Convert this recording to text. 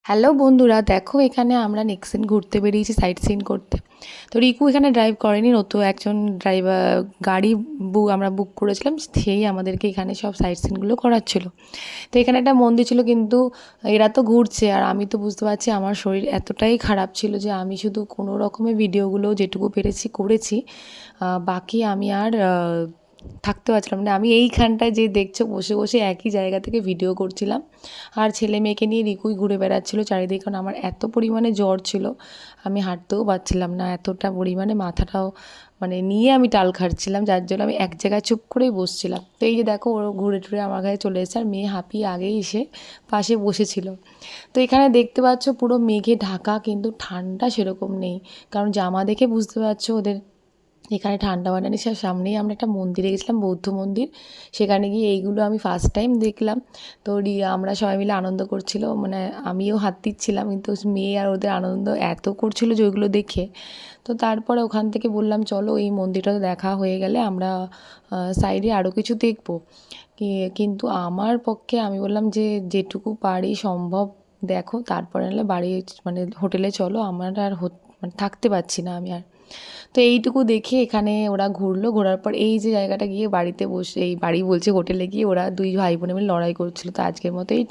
Hello বন্ধুরা, দেখো এখানে আমরা নেক্সট দিন ঘুরতে বেরিয়েছি সাইট সিন করতে। তো রিকু এখানে ড্রাইভ করেনি, নতুন একজন ড্রাইভার গাড়ি আমরা বুক করেছিলাম, সেই আমাদেরকে এখানে সব সাইট সিনগুলো করাচ্ছিল। তো এখানে একটা মন্দির ছিল, কিন্তু এরা তো ঘুরছে আর আমি তো বুঝতে পারছি আমার শরীর এতটাই খারাপ ছিল যে আমি শুধু কোনো রকমের ভিডিওগুলো যেটুকু পেরেছি করেছি। বাকি আমি আর থাকতে পারছিলাম না। আমি এইখানটায় যে দেখছো বসে বসে একই জায়গা থেকে ভিডিও করছিলাম, আর ছেলে মেয়েকে নিয়ে রিকুই ঘুরে বেড়াচ্ছিলো চারিদিকে। কারণ আমার এত পরিমাণে জ্বর ছিল, আমি হাঁটতেও পারছিলাম না, এতটা পরিমাণে মাথাটাও নিয়ে আমি টাল খাচ্ছিলাম, যার জন্য আমি এক জায়গায় চুপ করেই বসছিলাম। তো এই যে দেখো, ওরা ঘুরে টুরে আমার কাছে চলে এসেছে আর মেয়ে হাঁপিয়ে আগেই এসে পাশে বসেছিল। তো এখানে দেখতে পাচ্ছ পুরো মেঘে ঢাকা, কিন্তু ঠান্ডা সেরকম নেই, কারণ জামা দেখে বুঝতে পারছো ওদের এখানে ঠান্ডা বানানি। সামনেই আমরা একটা মন্দিরে গেছিলাম, বৌদ্ধ মন্দির, সেখানে গিয়ে এইগুলো আমি ফার্স্ট টাইম দেখলাম। তো আমরা সবাই মিলে আনন্দ করছিল, আমিও হাত দিচ্ছিলাম, কিন্তু মেয়ে আর ওদের আনন্দ এত করছিল যে ওইগুলো দেখে। তো তারপরে ওখান থেকে বললাম চলো এই মন্দিরটা তো দেখা হয়ে গেলে আমরা সাইডে আরও কিছু দেখবো। কিন্তু আমার পক্ষে আমি বললাম যে যেটুকু পারি সম্ভব দেখো, তারপরে নাহলে বাড়ি হোটেলে চলো, আমার আর থাকতে পারছি না আমি আর। তো এইটুকু দেখে এখানে ওরা ঘুরলো, ঘোরার পর এই যে জায়গাটা গিয়ে বাড়িতে বসে, এই বাড়ি বলছে হোটেলে গিয়ে ওরা দুই ভাই বোনে মিলে লড়াই করছিল। তো আজকের মতো এই